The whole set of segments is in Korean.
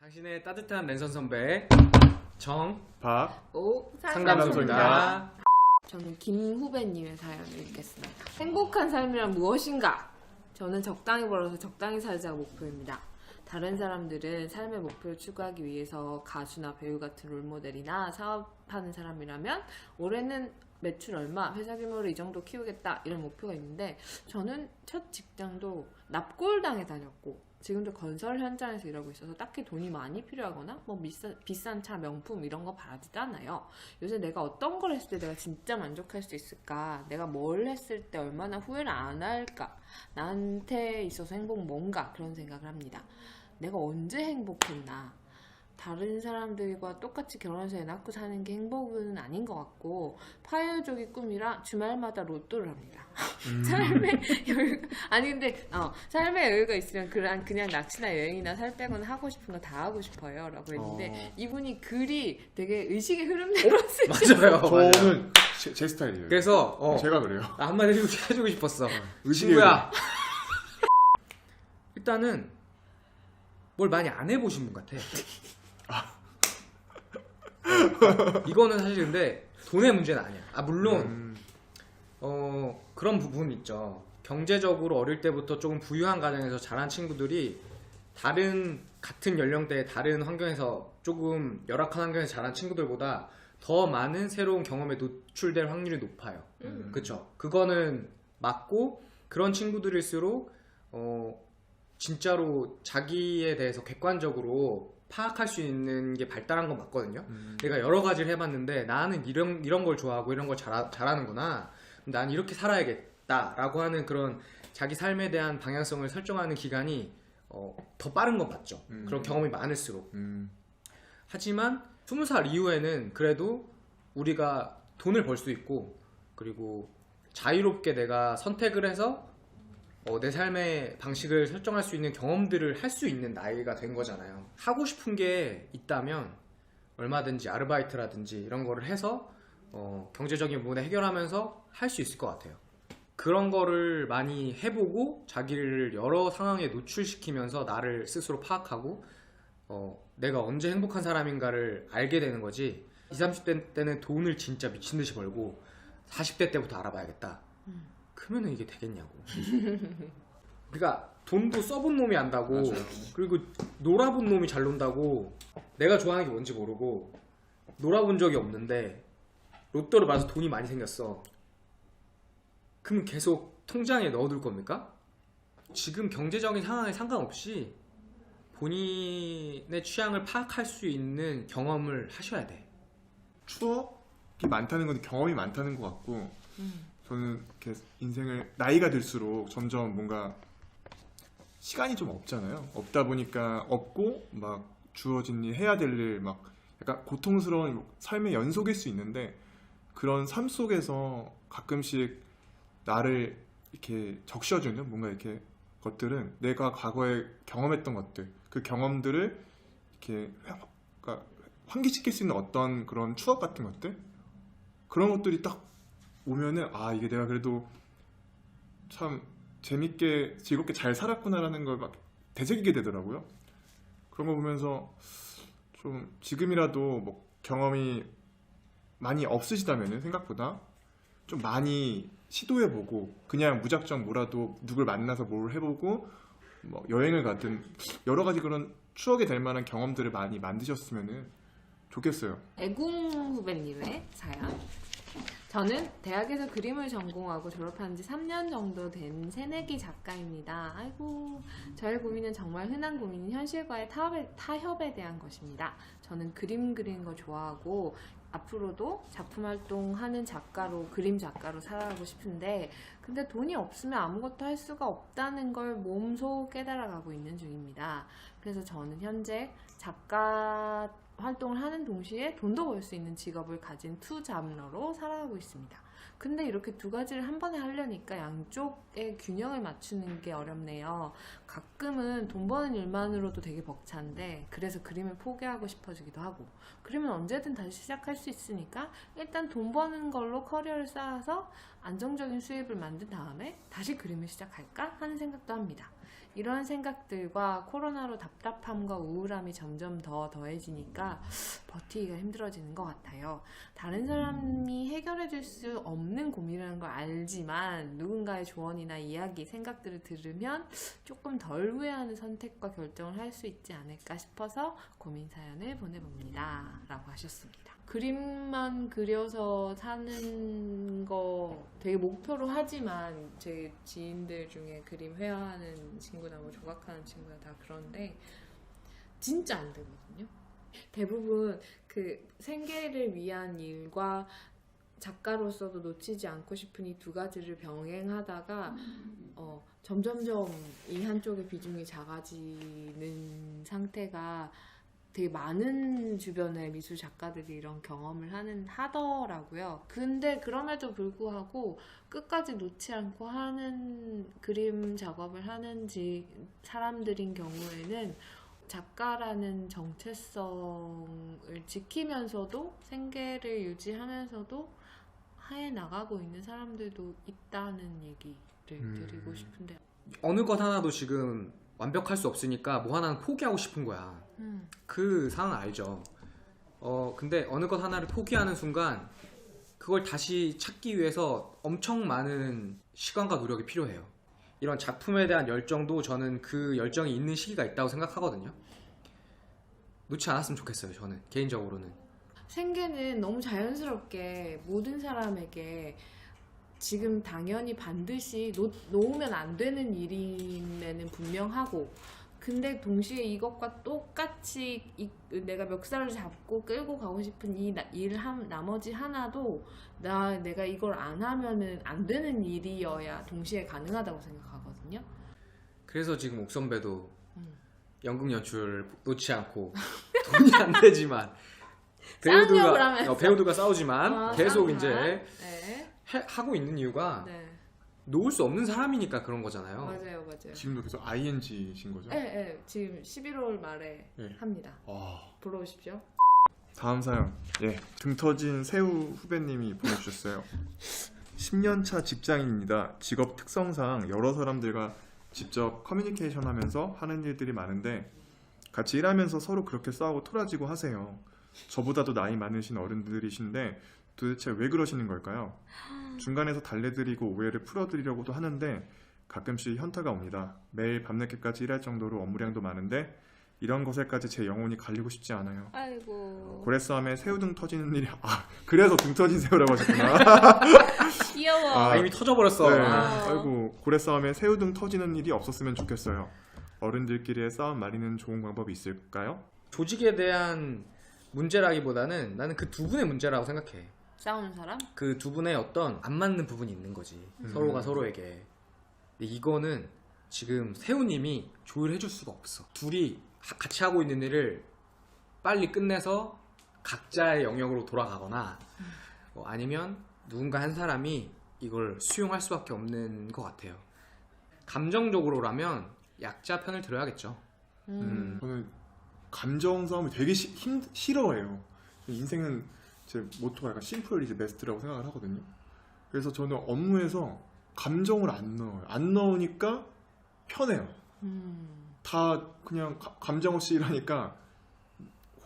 당신의 따뜻한 랜선 선배 박 상담소입니다. 저는 김 후배님의 사연을 읽겠습니다. 행복한 삶이란 무엇인가? 저는 적당히 벌어서 적당히 살자가 목표입니다. 다른 사람들은 삶의 목표를 추구하기 위해서 가수나 배우 같은 롤모델이나 사업하는 사람이라면 올해는 매출 얼마, 회사 규모를 이 정도 키우겠다 이런 목표가 있는데 저는 첫 직장도 납골당에 다녔고 지금도 건설 현장에서 일하고 있어서 딱히 돈이 많이 필요하거나 뭐 비싼 차, 명품 이런 거 바라지도 않아요. 요새 내가 어떤 걸 했을 때 내가 진짜 만족할 수 있을까? 내가 뭘 했을 때 얼마나 후회를 안 할까? 나한테 있어서 행복은 뭔가? 그런 생각을 합니다. 내가 언제 행복했나? 다른 사람들과 똑같이 결혼해서 애 낳고 사는 게 행복은 아닌 것 같고 파이어족이 꿈이라 주말마다 로또를 합니다. 삶의 여유가 아니 근데 삶의 여유가 있으면 그냥 낚시나 여행이나 살 빼거나 하고 싶은 거 다 하고 싶어요 라고 했는데 이분이 글이 되게 의식의 흐름대로 맞아요. 저는 제 스타일이에요. 그래서 제가 그래요. 한마디 해주고 싶었어. 의식의 친구야. 일단은 뭘 많이 안 해보신 분 같아. 이거는 사실 근데 돈의 문제는 아니야. 물론 그런 부분 있죠. 경제적으로 어릴 때부터 조금 부유한 가정에서 자란 친구들이 같은 연령대의 다른 환경에서 조금 열악한 환경에서 자란 친구들보다 더 많은 새로운 경험에 노출될 확률이 높아요. 그쵸? 그거는 맞고 그런 친구들일수록 진짜로 자기에 대해서 객관적으로 파악할 수 있는 게 발달한 건 맞거든요. 내가 여러 가지를 해봤는데 나는 이런 걸 좋아하고 이런 걸 잘하는구나. 난 이렇게 살아야겠다 라고 하는 그런 자기 삶에 대한 방향성을 설정하는 기간이 더 빠른 건 맞죠. 그런 경험이 많을수록. 하지만 20살 이후에는 그래도 우리가 돈을 벌 수 있고 그리고 자유롭게 내가 선택을 해서 내 삶의 방식을 설정할 수 있는 경험들을 할 수 있는 나이가 된 거잖아요. 하고 싶은 게 있다면 얼마든지 아르바이트라든지 이런 거를 해서 경제적인 부분을 해결하면서 할 수 있을 것 같아요. 그런 거를 많이 해보고 자기를 여러 상황에 노출시키면서 나를 스스로 파악하고 내가 언제 행복한 사람인가를 알게 되는 거지. 20, 30대 때는 돈을 진짜 미친 듯이 벌고 40대 때부터 알아봐야겠다. 그러면은 이게 되겠냐고. 그러니까 돈도 써본 놈이 안다고. 맞아요. 그리고 놀아본 놈이 잘 논다고. 내가 좋아하는 게 뭔지 모르고 놀아본 적이 없는데 로또를 받아서 돈이 많이 생겼어. 그럼 계속 통장에 넣어둘 겁니까? 지금 경제적인 상황에 상관없이 본인의 취향을 파악할 수 있는 경험을 하셔야 돼. 추억이 많다는 건 경험이 많다는 것 같고 저는 이렇게 인생을 나이가 들수록 점점 뭔가 시간이 좀 없잖아요. 없다 보니까 없고 막 주어진 일 해야 될 일 막 약간 고통스러운 삶의 연속일 수 있는데 그런 삶 속에서 가끔씩 나를 이렇게 적셔주는 뭔가 이렇게 것들은 내가 과거에 경험했던 것들 그 경험들을 이렇게 그러니까 환기시킬 수 있는 어떤 그런 추억 같은 것들 그런 것들이 딱 오면은 이게 내가 그래도 참 재밌게 즐겁게 잘 살았구나라는 걸 막 되새기게 되더라고요. 그런 거 보면서 좀 지금이라도 뭐 경험이 많이 없으시다면은 생각보다 좀 많이 시도해보고 그냥 무작정 뭐라도 누굴 만나서 뭘 해보고 뭐 여행을 가든 여러 가지 그런 추억이 될 만한 경험들을 많이 만드셨으면은 좋겠어요. 애궁 후배님의 사연. 저는 대학에서 그림을 전공하고 졸업한 지 3년 정도 된 새내기 작가입니다. 아이고, 저의 고민은 정말 흔한 고민인 현실과의 타협에 대한 것입니다. 저는 그림 그리는 거 좋아하고 앞으로도 작품 활동하는 그림 작가로 살아가고 싶은데 근데 돈이 없으면 아무것도 할 수가 없다는 걸 몸소 깨달아가고 있는 중입니다. 그래서 저는 현재 작가 활동을 하는 동시에 돈도 벌 수 있는 직업을 가진 투잡러로 살아가고 있습니다. 근데 이렇게 두 가지를 한 번에 하려니까 양쪽의 균형을 맞추는 게 어렵네요. 가끔은 돈 버는 일만으로도 되게 벅찬데 그래서 그림을 포기하고 싶어지기도 하고 그러면 언제든 다시 시작할 수 있으니까 일단 돈 버는 걸로 커리어를 쌓아서 안정적인 수입을 만든 다음에 다시 그림을 시작할까 하는 생각도 합니다. 이런 생각들과 코로나로 답답함과 우울함이 점점 더 더해지니까 버티기가 힘들어지는 것 같아요. 다른 사람이 해결해 줄 수 없는 고민이라는 걸 알지만 누군가의 조언이나 이야기, 생각들을 들으면 조금 덜 후회하는 선택과 결정을 할 수 있지 않을까 싶어서 고민 사연을 보내봅니다. 라고 하셨습니다. 그림만 그려서 사는 거 되게 목표로 하지만 제 지인들 중에 그림 회화하는 친구나 뭐 조각하는 친구나 다 그런데 진짜 안 되거든요. 대부분 그 생계를 위한 일과 작가로서도 놓치지 않고 싶은 이 두 가지를 병행하다가 점점점 이 한쪽의 비중이 작아지는 상태가 되게 많은 주변의 미술 작가들이 이런 경험을 하더라고요. 근데 그럼에도 불구하고 끝까지 놓지 않고 하는 그림 작업을 하는 사람들인 경우에는 작가라는 정체성을 지키면서도 생계를 유지하면서도 해 나가고 있는 사람들도 있다는 얘기를 드리고 싶은데 어느 것 하나도 지금 완벽할 수 없으니까 뭐 하나는 포기하고 싶은 거야. 그 상황 알죠? 근데 어느 것 하나를 포기하는 순간 그걸 다시 찾기 위해서 엄청 많은 시간과 노력이 필요해요. 이런 작품에 대한 열정도 저는 그 열정이 있는 시기가 있다고 생각하거든요. 놓지 않았으면 좋겠어요. 저는 개인적으로는. 생계는 너무 자연스럽게 모든 사람에게 지금 당연히 반드시 놓으면 안 되는 일임에는 분명하고, 근데 동시에 이것과 똑같이 내가 멱살을 잡고 끌고 가고 싶은 이 나머지 하나도 내가 이걸 안 하면은 안 되는 일이어야 동시에 가능하다고 생각하거든요. 그래서 지금 옥선배도 연극 연출 놓지 않고 돈이 안 되지만 배우들과 싸우지만 계속 이제 네. 하고 있는 이유가 네. 놓을 수 없는 사람이니까 그런 거잖아요. 맞아요. 지금도 계속 ING신 거죠? 네. 지금 11월 말에 네. 합니다. 와. 보러 오십시오. 다음 사연. 등 터진 새우 후배님이 보내주셨어요. 10년차 직장인입니다. 직업 특성상 여러 사람들과 직접 커뮤니케이션 하면서 하는 일들이 많은데 같이 일하면서 서로 그렇게 싸우고 토라지고 하세요. 저보다도 나이 많으신 어른들이신데 도대체 왜 그러시는 걸까요? 중간에서 달래드리고 오해를 풀어드리려고도 하는데 가끔씩 현타가 옵니다. 매일 밤늦게까지 일할 정도로 업무량도 많은데 이런 것에까지 제 영혼이 갈리고 싶지 않아요. 아이고. 고래싸움에 새우등 터지는 일이 그래서 등 터진 새우라고 하셨구나. 귀여워. 이미 터져버렸어. 네. 아이고 고래싸움에 새우등 터지는 일이 없었으면 좋겠어요. 어른들끼리의 싸움 말리는 좋은 방법이 있을까요? 조직에 대한 문제라기보다는 나는 그 두 분의 문제라고 생각해. 싸우는 사람? 그 두 분의 어떤 안 맞는 부분이 있는 거지. 서로가 서로에게. 근데 이거는 지금 세우님이 조율해줄 수가 없어. 둘이 같이 하고 있는 일을 빨리 끝내서 각자의 영역으로 돌아가거나 아니면 누군가 한 사람이 이걸 수용할 수밖에 없는 것 같아요. 감정적으로라면 약자 편을 들어야겠죠. 저는 감정 싸움을 되게 싫어해요. 인생은 제 모토가 약간 심플 이즈 베스트라고 생각을 하거든요. 그래서 저는 업무에서 감정을 안 넣어요. 안 넣으니까 편해요. 다 그냥 감정 없이 일하니까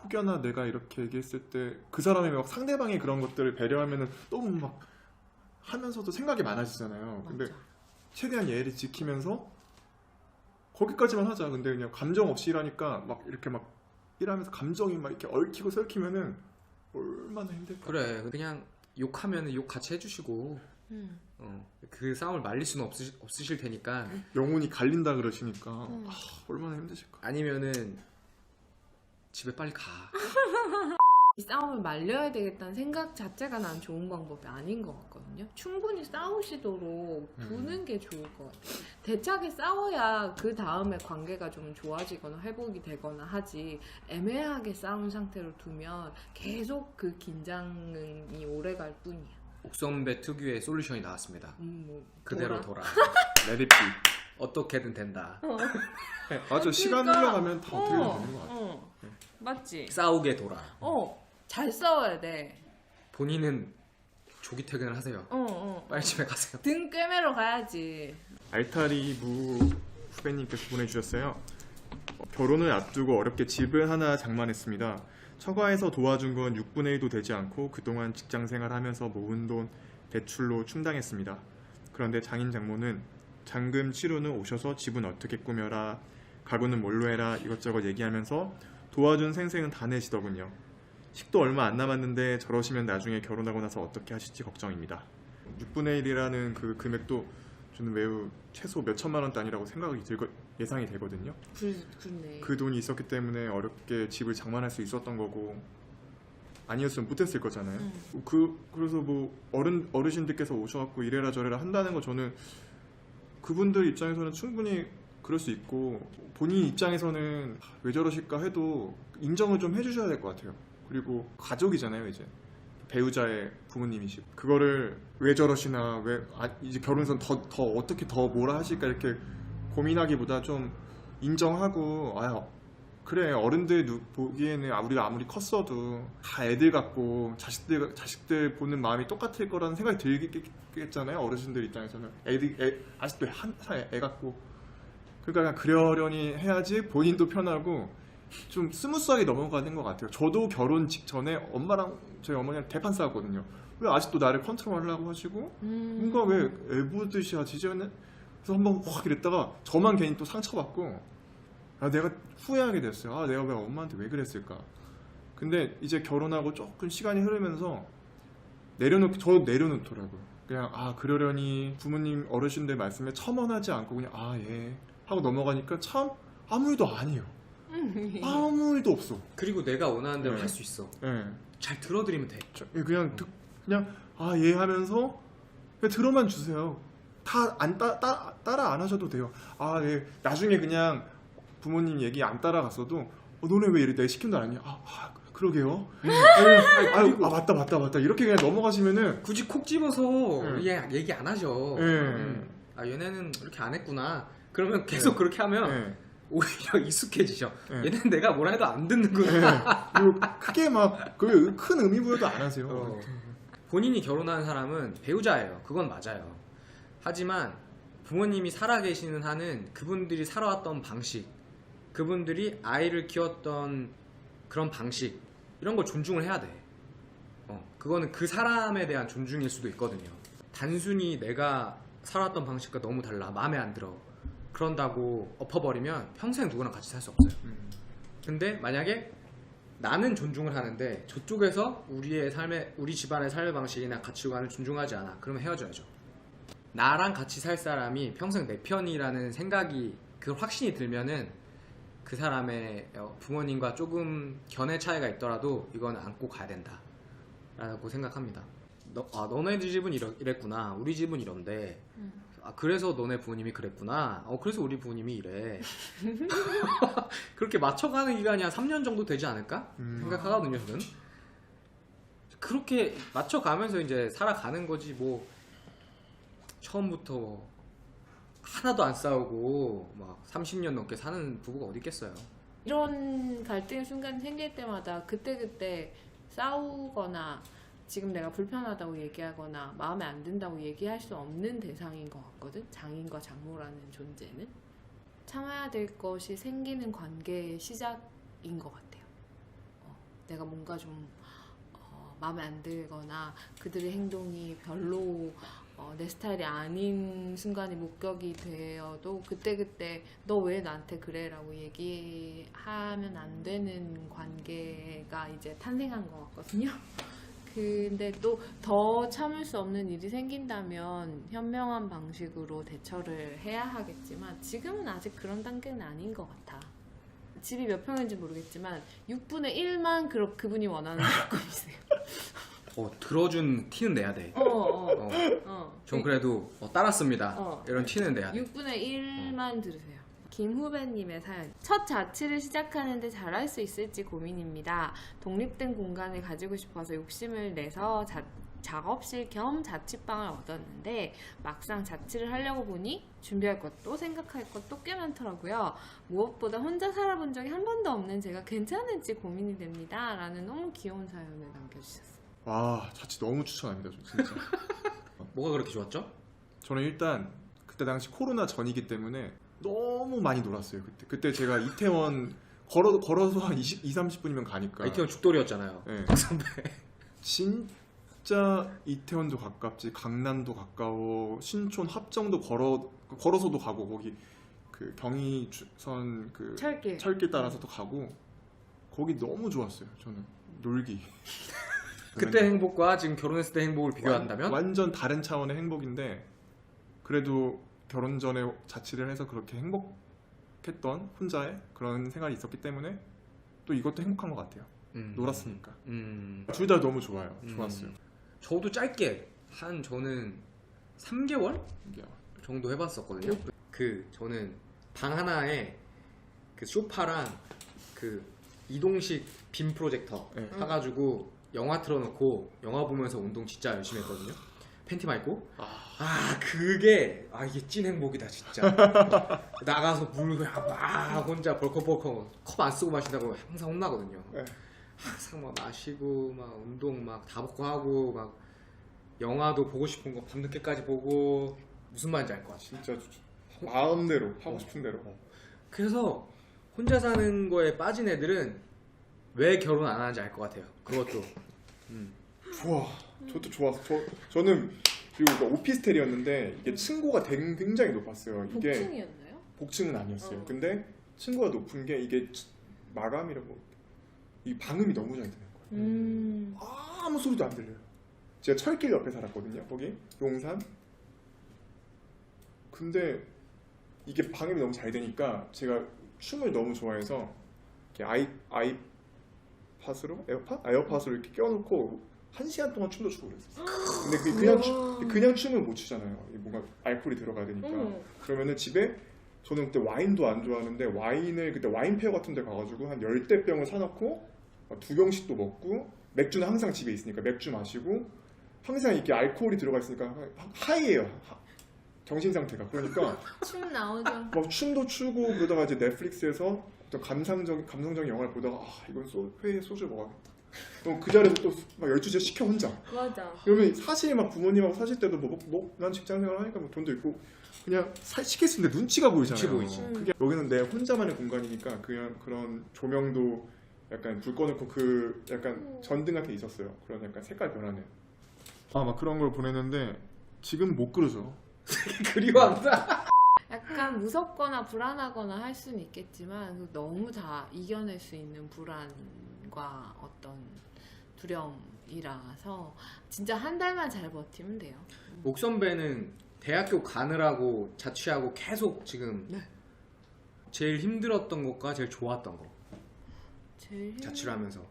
혹여나 내가 이렇게 얘기했을 때 그 사람이 막 상대방의 그런 것들을 배려하면은 너무 막 하면서도 생각이 많아지잖아요. 근데 맞아. 최대한 예의를 지키면서 거기까지만 하자. 근데 그냥 감정 없이 일하니까 막 이렇게 막 일하면서 감정이 막 이렇게 얽히고 설키면은 얼마나 힘들까. 그래, 그냥 욕하면 욕 같이 해주시고 그 싸움을 말릴 수는 없으실 테니까. 영혼이 갈린다 그러시니까 얼마나 힘드실까. 아니면은 집에 빨리 가. 이 싸움을 말려야 되겠다는 생각 자체가 난 좋은 방법이 아닌 것 같거든요. 충분히 싸우시도록 두는 게 좋을 것 같아요. 대차게 싸워야 그 다음에 관계가 좀 좋아지거나 회복이 되거나 하지, 애매하게 싸운 상태로 두면 계속 그 긴장이 오래 갈 뿐이야. 옥선배 특유의 솔루션이 나왔습니다. 그대로 돌아. 레디피. 어떻게든 된다. 맞아. 시간 그러니까, 흘러가면 다 어떻게 되는 것 같아. 맞지? 싸우게 돌아. 잘 싸워야 돼. 본인은 조기 퇴근을 하세요. 빨리 집에 가세요. 등 꿰매러 가야지. 알타리 무 후배님께서 보내주셨어요. 결혼을 앞두고 어렵게 집을 하나 장만했습니다. 처가에서 도와준 건 6분의 1도 되지 않고 그동안 직장생활하면서 모은 돈 대출로 충당했습니다. 그런데 장인 장모는 잔금 치료는 오셔서 집은 어떻게 꾸며라, 가구는 뭘로 해라 이것저것 얘기하면서 도와준 생생은 다 내시더군요. 식도 얼마 안 남았는데 저러시면 나중에 결혼하고 나서 어떻게 하실지 걱정입니다. 6분의 1이라는 그 금액도 저는 매우 최소 몇 천만 원 단위라고 예상이 되거든요. 그렇네. 그 돈이 있었기 때문에 어렵게 집을 장만할 수 있었던 거고 아니었으면 못했을 거잖아요. 그래서 뭐 어르신들께서 오셔갖고 이래라 저래라 한다는 거 저는 그분들 입장에서는 충분히 그럴 수 있고 본인 입장에서는 왜 저러실까 해도 인정을 좀 해주셔야 될 것 같아요. 그리고 가족이잖아요, 이제 배우자의 부모님이시고 그거를 왜 저러시나 이제 결혼해서 더 어떻게 더 뭐라 하실까 이렇게 고민하기보다 좀 인정하고 그래 어른들 보기에는 우리가 아무리 컸어도 다 애들 같고 자식들 보는 마음이 똑같을 거라는 생각이 들겠잖아요. 어르신들 입장에서는 아직도 한살 애 같고 그러니까 그러려니 해야지 본인도 편하고 좀 스무스하게 넘어가는 것 같아요. 저도 결혼 직전에 엄마랑 저희 어머니랑 대판 싸웠거든요. 왜 아직도 나를 컨트롤하려고 하시고 뭔가 왜 애부듯이 하지? 그래서 한번 확 이랬다가 저만 괜히 또 상처받고 내가 후회하게 됐어요. 내가 왜 엄마한테 왜 그랬을까? 근데 이제 결혼하고 조금 시간이 흐르면서 저도 내려놓더라고요. 그냥 그러려니 부모님 어르신들 말씀에 첨언하지 않고 그냥 예 하고 넘어가니까 참 아무 일도 아니에요. 아무 일도 없어. 그리고 내가 원하는 대로 할 수 있어. 잘 들어드리면 돼. 그냥 예 하면서 그냥 들어만 주세요. 다 따라 안 하셔도 돼요. 네. 나중에 그냥 부모님 얘기 안 따라갔어도 너네 왜 이래? 내가 시킨 거 아니야? 그러게요. 맞다. 이렇게 그냥 넘어가시면은 굳이 콕 집어서 얘기 안 하죠. 얘네는 이렇게 안 했구나. 그러면 계속 그렇게 하면 오히려 익숙해지죠. 얘는 내가 뭐라 해도 안 듣는구나. 그리고 크게 큰 의미 부여도 안 하세요. 본인이 결혼한 사람은 배우자예요. 그건 맞아요. 하지만 부모님이 살아계시는 한은 그분들이 살아왔던 방식, 그분들이 아이를 키웠던 그런 방식, 이런 걸 존중을 해야 돼. 그거는 그 사람에 대한 존중일 수도 있거든요. 단순히 내가 살아왔던 방식과 너무 달라, 마음에 안 들어, 그런다고 엎어버리면 평생 누구랑 같이 살 수 없어요. 근데 만약에 나는 존중을 하는데 저쪽에서 우리 집안의 삶의 방식이나 가치관을 존중하지 않아, 그러면 헤어져야죠. 나랑 같이 살 사람이 평생 내 편이라는 생각이, 그 확신이 들면은 그 사람의 부모님과 조금 견해 차이가 있더라도 이건 안고 가야 된다 라고 생각합니다. 너네 집은 이랬구나, 우리 집은 이런데 그래서 너네 부모님이 그랬구나, 그래서 우리 부모님이 이래. 그렇게 맞춰가는 기간이 한 3년 정도 되지 않을까 생각하거든요. 저는 그렇게 맞춰가면서 이제 살아가는 거지, 뭐 처음부터 하나도 안 싸우고 막 30년 넘게 사는 부부가 어디 있겠어요. 이런 갈등의 순간이 생길 때마다 그때그때 싸우거나 지금 내가 불편하다고 얘기하거나 마음에 안 든다고 얘기할 수 없는 대상인 것 같거든. 장인과 장모라는 존재는 참아야 될 것이 생기는 관계의 시작인 것 같아요. 내가 뭔가 좀 마음에 안 들거나 그들의 행동이 별로 내 스타일이 아닌 순간이 목격이 되어도 그때그때 너 왜 나한테 그래? 라고 얘기하면 안 되는 관계가 이제 탄생한 것 같거든요. 근데 또 더 참을 수 없는 일이 생긴다면 현명한 방식으로 대처를 해야 하겠지만 지금은 아직 그런 단계는 아닌 것 같아. 집이 몇 평인지 모르겠지만 6분의 1만 그분이 원하는 조건이세요. 들어준 티는 내야 돼. 전 그래도 따랐습니다. 이런 티는 내야 돼. 6분의 1만 들으세요. 김 후배님의 사연. 첫 자취를 시작하는데 잘할 수 있을지 고민입니다. 독립된 공간을 가지고 싶어서 욕심을 내서 작업실 겸 자취방을 얻었는데 막상 자취를 하려고 보니 준비할 것도 생각할 것도 꽤 많더라고요. 무엇보다 혼자 살아본 적이 한 번도 없는 제가 괜찮을지 고민이 됩니다. 라는 너무 귀여운 사연을 남겨주셨어요. 와, 자취 너무 추천합니다. 진짜. 뭐가 그렇게 좋았죠? 저는 일단 그때 당시 코로나 전이기 때문에 너무 많이 놀았어요. 그때 제가 이태원 걸어서 한 20-30분이면 가니까. 이태원 죽돌이었잖아요. 네. 박 선배. 진짜 이태원도 가깝지, 강남도 가까워, 신촌, 합정도 걸어서도 가고, 거기 그 경의선 그 철길 따라서도 가고, 거기 너무 좋았어요. 저는 놀기. 그때 행복과 지금 결혼했을 때 행복을 비교한다면? 완전 다른 차원의 행복인데, 그래도 결혼 전에 자취를 해서 그렇게 행복했던 혼자의 그런 생활이 있었기 때문에 또 이것도 행복한 것 같아요. 놀았으니까. 둘 다 너무 좋아요. 좋았어요. 저도 짧게 저는 3개월 이게 정도 해봤었거든요. 저는 방 하나에 그 소파랑 그 이동식 빔 프로젝터 네. 사가지고 영화 틀어놓고 영화 보면서 운동 진짜 열심히 했거든요. 팬티만 입고. 그게 이게 찐 행복이다 진짜. 나가서 물 그냥 막 혼자 벌컥벌컥 컵 안 쓰고 마신다고 항상 혼나거든요. 네. 항상 막 마시고 막 운동 막 다 먹고 하고 막 영화도 보고 싶은 거 밤늦게까지 보고 무슨 말인지 알 것 같아. 진짜 마음대로 하고 싶은 대로. 그래서 혼자 사는 거에 빠진 애들은 왜 결혼 안 하는지 알 것 같아요. 그것도. 좋아. 저도 좋았어. 저는 그리고 이거 오피스텔이었는데 이게 층고가 굉장히 높았어요. 이게 복층이었나요? 복층은 아니었어요. 어. 근데 층고가 높은 게 이게 마감이라고 이 방음이 너무 잘 되는 거예요. 아무 소리도 안 들려요. 제가 철길 옆에 살았거든요. 거기 용산. 근데 이게 방음이 너무 잘 되니까 제가 춤을 너무 좋아해서 이렇게 아이팟으로 에어팟으로 이렇게 껴놓고 1시간 동안 춤도 추고 그랬었어요. 근데 그냥 춤을 못 추잖아요. 뭔가 알코올이 들어가야 되니까. 그러면은 집에 저는 그때 와인도 안 좋아하는데 와인을 그때 와인페어 같은 데 가가지고 한 10대 병을 사놓고 2병씩도 먹고 맥주는 항상 집에 있으니까 맥주 마시고 항상 이렇게 알코올이 들어가 있으니까 하이예요. 정신 상태가. 그러니까 춤 나오죠. 막 춤도 추고 그러다가 이제 넷플릭스에서 또 감성적인 영화를 보다가 이건 회에 소주 먹어야겠다. 그럼 그 자리에서 또 막 12시에 시켜 혼자. 맞아. 그러면 사실 막 부모님하고 사실 때도 난 직장생활 하니까 뭐 돈도 있고 그냥 시킬 수 있는데 눈치가 보이잖아요. 눈치 보이지. 그게 여기는 내 혼자만의 공간이니까 그냥 그런 조명도 약간 불 꺼놓고 그 약간 전등 같은 게 있었어요. 그런 약간 색깔 변하는. 막 그런 걸 보냈는데 지금 못 그러죠. 그리워한다. 약간 무섭거나 불안하거나 할 수는 있겠지만 너무 다 이겨낼 수 있는 불안과 어떤 두려움이라서 진짜 한 달만 잘 버티면 돼요. 옥 선배는 대학교 가느라고 자취하고 계속 지금 제일 힘들었던 것과 제일 좋았던 거 자취를 하면서.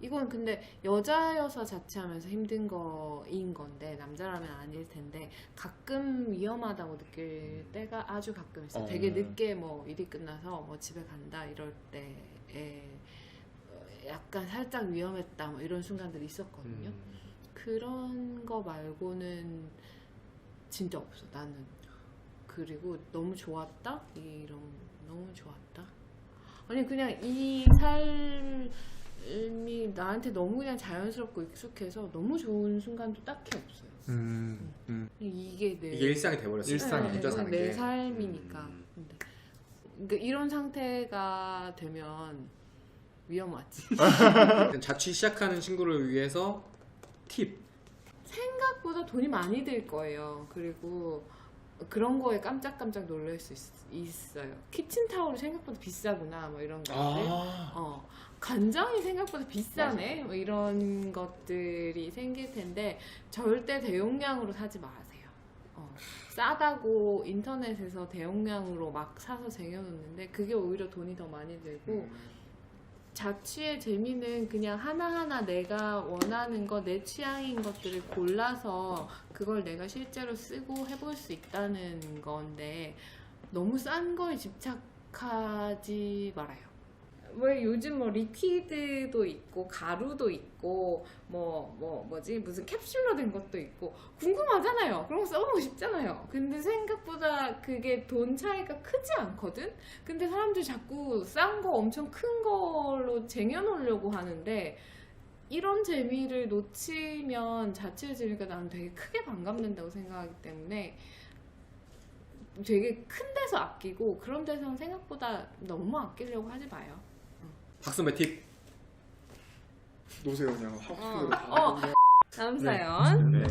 이건 근데 여자여서 자취하면서 힘든 거인 건데 남자라면 아닐 텐데 가끔 위험하다고 느낄 때가 아주 가끔 있어요. 되게 늦게 뭐 일이 끝나서 뭐 집에 간다 이럴 때에 약간 살짝 위험했다 뭐 이런 순간들이 있었거든요. 그런 거 말고는 진짜 없어 나는. 그리고 너무 좋았다? 너무 좋았다? 아니 그냥 이 삶이 나한테 너무 그냥 자연스럽고 익숙해서 너무 좋은 순간도 딱히 없어요. 이게 일상이 돼버렸어요. 일상이. 혼자 사는 내 게. 삶이니까. 근데 그러니까 이런 상태가 되면 위험하지. 자취 시작하는 친구를 위해서 팁. 생각보다 돈이 많이 들 거예요. 그리고 그런 거에 깜짝깜짝 놀랄 수 있어요. 키친타올이 생각보다 비싸구나 뭐 이런 것들. 간장이 생각보다 비싸네 뭐 이런 것들이 생길 텐데 절대 대용량으로 사지 마세요. 싸다고 인터넷에서 대용량으로 막 사서 쟁여놓는데 그게 오히려 돈이 더 많이 들고 자취의 재미는 그냥 하나하나 내가 원하는 거, 내 취향인 것들을 골라서 그걸 내가 실제로 쓰고 해볼 수 있다는 건데 너무 싼 거에 집착하지 말아요. 왜 요즘 뭐 리퀴드도 있고 가루도 있고 뭐지 무슨 캡슐로 된 것도 있고 궁금하잖아요. 그런 거 써보고 싶잖아요. 근데 생각보다 그게 돈 차이가 크지 않거든. 근데 사람들이 자꾸 싼 거 엄청 큰 걸로 쟁여놓으려고 하는데 이런 재미를 놓치면 자취의 재미가 나는 되게 크게 반감된다고 생각하기 때문에 되게 큰 데서 아끼고 그런 데서는 생각보다 너무 아끼려고 하지 마요. 박수 매틱. 노세요 그냥 하프로. 다음 사연. 네.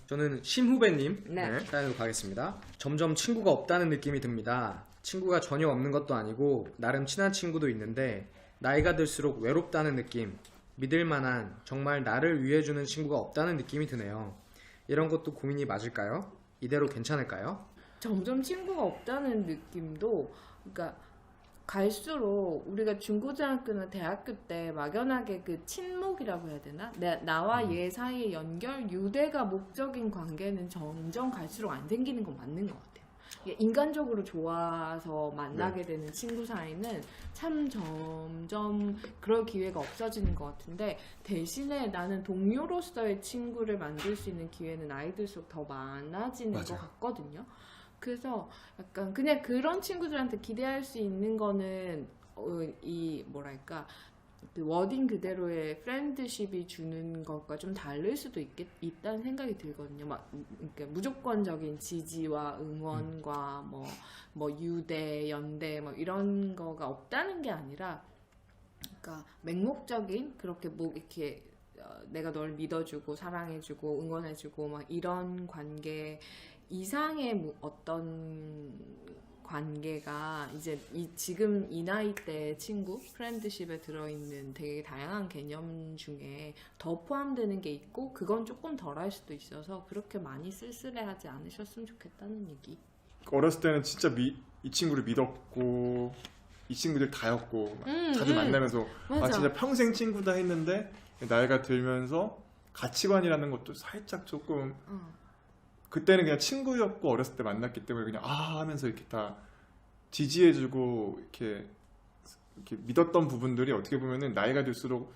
저는 심후배님 네. 사연으로 가겠습니다. 점점 친구가 없다는 느낌이 듭니다. 친구가 전혀 없는 것도 아니고 나름 친한 친구도 있는데 나이가 들수록 외롭다는 느낌, 믿을 만한 정말 나를 위해주는 친구가 없다는 느낌이 드네요. 이런 것도 고민이 맞을까요? 이대로 괜찮을까요? 점점 친구가 없다는 느낌도, 그러니까 갈수록 우리가 중고등학교나 대학교 때 막연하게 그 친목이라고 해야 되나? 나와 얘 사이의 연결, 유대가 목적인 관계는 점점 갈수록 안 생기는 건 맞는 것 같아요. 인간적으로 좋아서 만나게 되는 친구 사이는 참 점점 그럴 기회가 없어지는 것 같은데, 대신에 나는 동료로서의 친구를 만들 수 있는 기회는 나이 들수록 더 많아지는 맞아요. 것 같거든요. 그래서 약간 그냥 그런 친구들한테 기대할 수 있는 거는 이 뭐랄까 그 워딩 그대로의 프렌드십이 주는 것과 좀 다를 수도 있다는 생각이 들거든요. 막 그러니까 무조건적인 지지와 응원과 뭐 유대, 연대 뭐 이런 거가 없다는 게 아니라, 그러니까 맹목적인 그렇게 뭐 이렇게 내가 널 믿어주고 사랑해주고 응원해주고 막 이런 관계 이상의 어떤 관계가 이제 지금 이 나이 때 친구, 프렌드십에 들어있는 되게 다양한 개념 중에 더 포함되는 게 있고, 그건 조금 덜할 수도 있어서 그렇게 많이 쓸쓸해하지 않으셨으면 좋겠다는 얘기. 어렸을 때는 진짜 이 친구를 믿었고 이 친구들 다였고 자주 만나면서 맞아. 아 진짜 평생 친구다 했는데 나이가 들면서 가치관이라는 것도 살짝 조금 그때는 그냥 친구였고 어렸을 때 만났기 때문에 그냥 아 하면서 이렇게 다 지지해주고 이렇게 믿었던 부분들이 어떻게 보면은 나이가 들수록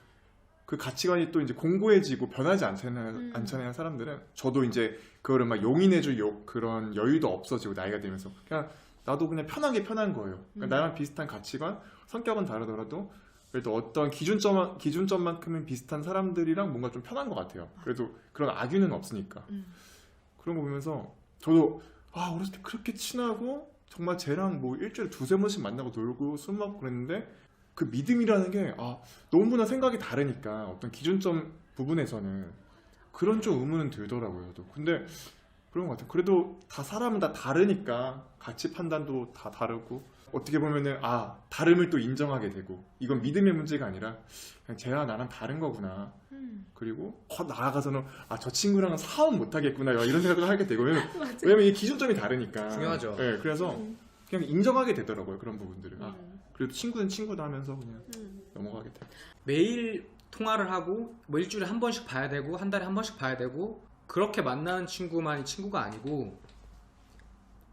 그 가치관이 또 이제 공고해지고 변하지 않잖아요 사람들은. 저도 이제 그거를 막 용인해줄 그런 여유도 없어지고 나이가 들면서 그냥 나도 그냥 편하게 편한 거예요. 그러니까 나랑 비슷한 가치관, 성격은 다르더라도 그래도 어떤 기준점만큼은 비슷한 사람들이랑 뭔가 좀 편한 것 같아요. 그래도 그런 악유는 없으니까. 그런 거 보면서 저도 아 어렸을 때 그렇게 친하고 정말 쟤랑 뭐 일주일에 두세 번씩 만나고 놀고 술 먹고 그랬는데 그 믿음이라는 게 너무나 생각이 다르니까 어떤 기준점 부분에서는 그런 좀 의문은 들더라고요. 저도. 근데 그런 것 같아요. 그래도 다 사람은 다 다르니까 가치 판단도 다 다르고 어떻게 보면은 다름을 또 인정하게 되고 이건 믿음의 문제가 아니라 그냥 쟤와 나랑 다른 거구나. 그리고 나아가서는 저 친구랑은 사업 못 하겠구나 이런 생각을 하게 되고 왜냐면 이 기준점이 다르니까 중요하죠. 네, 그래서 그냥 인정하게 되더라고요. 그런 부분들을. 그래도 친구는 친구다 하면서 그냥 넘어가게 돼요. 매일 통화를 하고 뭐 일주일에 한 번씩 봐야 되고 한 달에 한 번씩 봐야 되고 그렇게 만나는 친구만이 친구가 아니고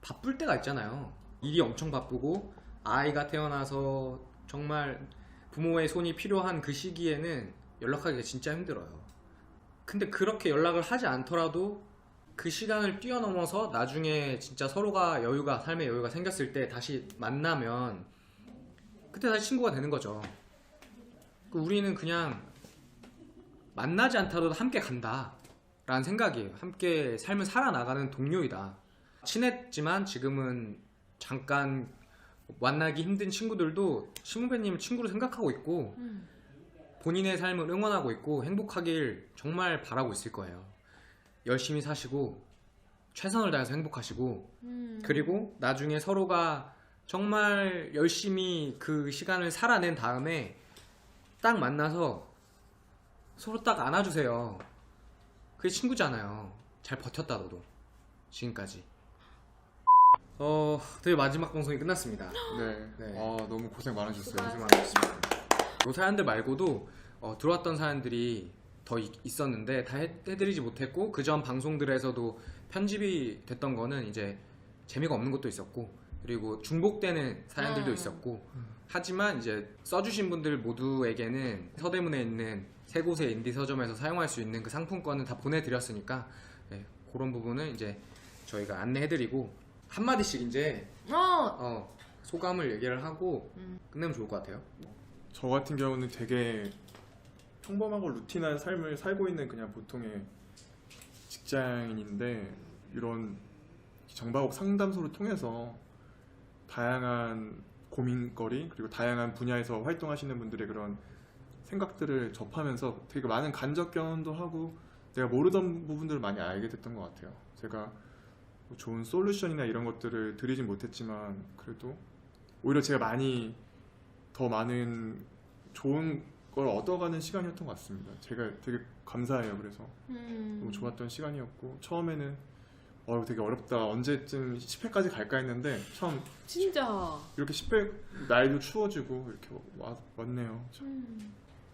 바쁠 때가 있잖아요. 일이 엄청 바쁘고 아이가 태어나서 정말 부모의 손이 필요한 그 시기에는 연락하기가 진짜 힘들어요. 근데 그렇게 연락을 하지 않더라도 그 시간을 뛰어넘어서 나중에 진짜 서로가 삶의 여유가 생겼을 때 다시 만나면 그때 다시 친구가 되는 거죠. 우리는 그냥 만나지 않더라도 함께 간다 라는 생각이에요. 함께 삶을 살아나가는 동료이다. 친했지만 지금은 잠깐 만나기 힘든 친구들도 심우배님을 친구로 생각하고 있고 본인의 삶을 응원하고 있고 행복하길 정말 바라고 있을 거예요. 열심히 사시고 최선을 다해서 행복하시고 그리고 나중에 서로가 정말 열심히 그 시간을 살아낸 다음에 딱 만나서 서로 딱 안아주세요. 그게 친구잖아요. 잘 버텼다 너도 지금까지. 드디어 마지막 방송이 끝났습니다. 네. 너무 고생 많으셨어요. 고생 많으셨습니다. 이 사연들 말고도 들어왔던 사연들이 더 있었는데 다 해드리지 못했고 그 전 방송들에서도 편집이 됐던 거는 이제 재미가 없는 것도 있었고 그리고 중복되는 사연들도 있었고 하지만 이제 써주신 분들 모두에게는 서대문에 있는 세 곳의 인디 서점에서 사용할 수 있는 그 상품권은 다 보내드렸으니까 그런 부분은 이제 저희가 안내해드리고 한마디씩 이제 소감을 얘기를 하고 끝내면 좋을 것 같아요. 저 같은 경우는 되게 평범하고 루틴한 삶을 살고 있는 그냥 보통의 직장인인데 이런 정박옥 상담소를 통해서 다양한 고민거리 그리고 다양한 분야에서 활동하시는 분들의 그런 생각들을 접하면서 되게 많은 간접 경험도 하고 내가 모르던 부분들을 많이 알게 됐던 것 같아요. 제가 뭐 좋은 솔루션이나 이런 것들을 드리진 못했지만 그래도 오히려 제가 많이 더 많은 좋은 걸 얻어가는 시간이었던 것 같습니다. 제가 되게 감사해요. 그래서 너무 좋았던 시간이었고 처음에는 되게 어렵다. 언제쯤 10회까지 갈까 했는데 참 진짜 이렇게 10회 날도 추워지고 이렇게 왔네요.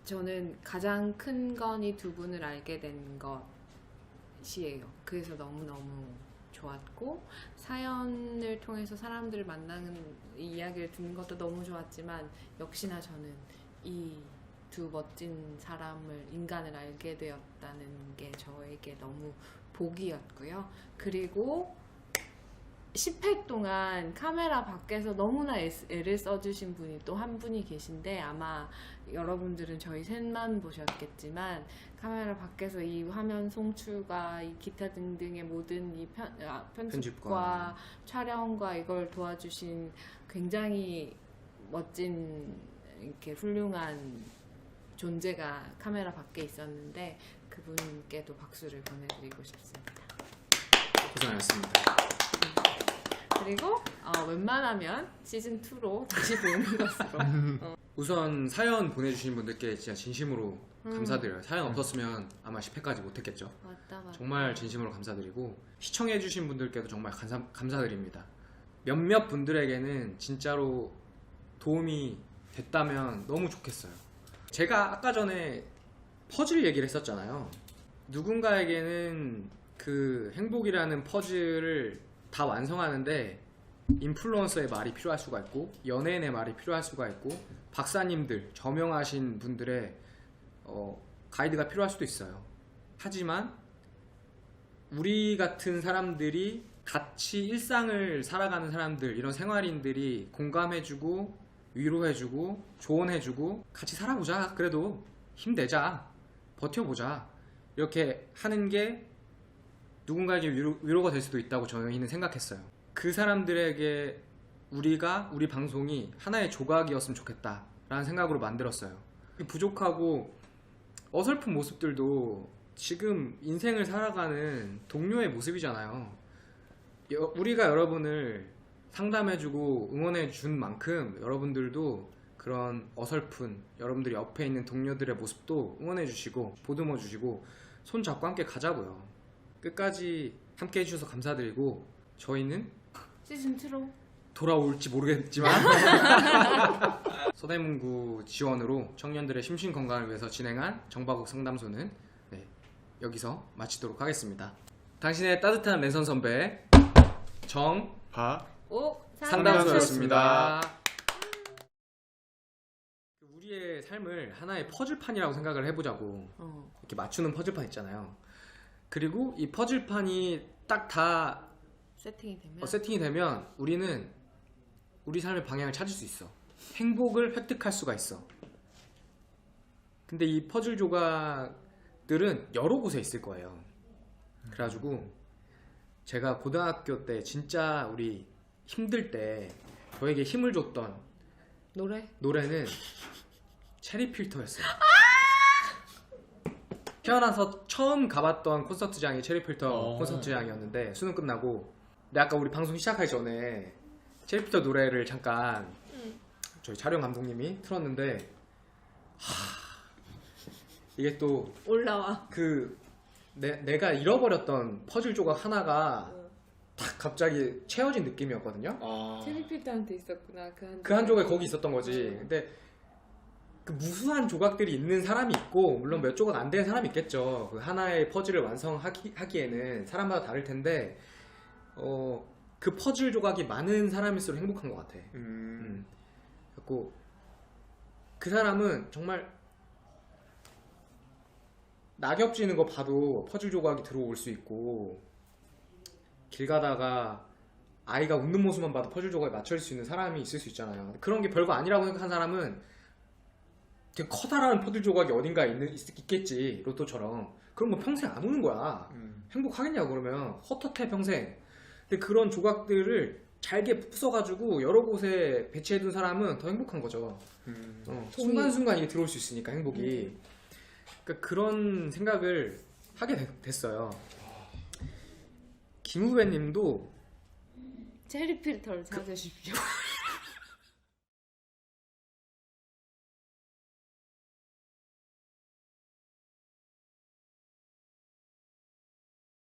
저는 가장 큰 건 이 두 분을 알게 된 것이에요. 그래서 너무너무 좋았고 사연을 통해서 사람들을 만나는 이야기를 듣는 것도 너무 좋았지만 역시나 저는 이 두 멋진 사람을 인간을 알게 되었다는 게 저에게 너무 복이었고요. 그리고 10회 동안 카메라 밖에서 너무나 애를 써주신 분이 또 한 분이 계신데 아마 여러분들은 저희 셋만 보셨겠지만 카메라 밖에서 이 화면 송출과 이 기타 등등의 모든 이 편집과 촬영과 이걸 도와주신 굉장히 멋진 이렇게 훌륭한 존재가 카메라 밖에 있었는데 그분께도 박수를 보내드리고 싶습니다. 고생하셨습니다. 그리고 웬만하면 시즌2로 다시 보는 것으로 우선 사연 보내주신 분들께 진짜 진심으로 감사드려요. 사연 없었으면 아마 10회까지 못했겠죠. 맞다. 정말 진심으로 감사드리고 시청해주신 분들께도 정말 감사드립니다. 몇몇 분들에게는 진짜로 도움이 됐다면 너무 좋겠어요. 제가 아까 전에 퍼즐 얘기를 했었잖아요. 누군가에게는 그 행복이라는 퍼즐을 다 완성하는데 인플루언서의 말이 필요할 수가 있고 연예인의 말이 필요할 수가 있고 박사님들, 저명하신 분들의 가이드가 필요할 수도 있어요. 하지만 우리 같은 사람들이 같이 일상을 살아가는 사람들, 이런 생활인들이 공감해주고 위로해주고 조언해주고 같이 살아보자, 그래도 힘내자, 버텨보자, 이렇게 하는 게 누군가에게 위로가 될 수도 있다고 저희는 생각했어요. 그 사람들에게 우리 방송이 하나의 조각이었으면 좋겠다 라는 생각으로 만들었어요. 부족하고 어설픈 모습들도 지금 인생을 살아가는 동료의 모습이잖아요. 우리가 여러분을 상담해주고 응원해준 만큼 여러분들도 그런 어설픈 여러분들이 옆에 있는 동료들의 모습도 응원해주시고 보듬어주시고 손잡고 함께 가자고요. 끝까지 함께 해주셔서 감사드리고 저희는 시즌2로 돌아올지 모르겠지만 서대문구 지원으로 청년들의 심신 건강을 위해서 진행한 정박옥 상담소는 여기서 마치도록 하겠습니다. 당신의 따뜻한 랜선 선배 상담소였습니다. 우리의 삶을 하나의 퍼즐판이라고 생각을 해보자고. 이렇게 맞추는 퍼즐판 있잖아요. 그리고 이 퍼즐판이 딱 다 세팅이 되면 우리는 우리 삶의 방향을 찾을 수 있어. 행복을 획득할 수가 있어. 근데 이 퍼즐 조각들은 여러 곳에 있을 거예요. 그래가지고 제가 고등학교 때 진짜 우리 힘들 때 저에게 힘을 줬던 노래는 체리필터였어요. 태어나서 처음 가봤던 콘서트장이 체리필터 콘서트장이었는데 수능 끝나고 근데 아까 우리 방송 시작하기 전에 체리필터 노래를 잠깐 저희 촬영 감독님이 틀었는데 이게 또 올라와 내가 잃어버렸던 퍼즐 조각 하나가 딱 갑자기 채워진 느낌이었거든요. 체리필터한테 있었구나. 그 한 조각이 거기 있었던 거지. 근데 그 무수한 조각들이 있는 사람이 있고 물론 몇 조각 안 되는 사람이 있겠죠. 그 하나의 퍼즐을 완성하기에는 사람마다 다를 텐데 그 퍼즐 조각이 많은 사람일수록 행복한 것 같아. 그래서 그 사람은 정말 낙엽 지는 거 봐도 퍼즐 조각이 들어올 수 있고 길 가다가 아이가 웃는 모습만 봐도 퍼즐 조각에 맞춰질 수 있는 사람이 있을 수 있잖아요. 그런 게 별거 아니라고 생각한 사람은 되게 커다란 퍼즐 조각이 어딘가에 있겠지, 로또처럼. 그럼 뭐 평생 안 우는 거야. 행복하겠냐고. 그러면 헛헛해 평생. 근데 그런 조각들을 잘게 부숴가지고 여러 곳에 배치해둔 사람은 더 행복한 거죠. 순간순간 이게 들어올 수 있으니까 행복이. 그러니까 그런 생각을 하게 됐어요. 김 후배님도 체리 필터를 찾으십시오.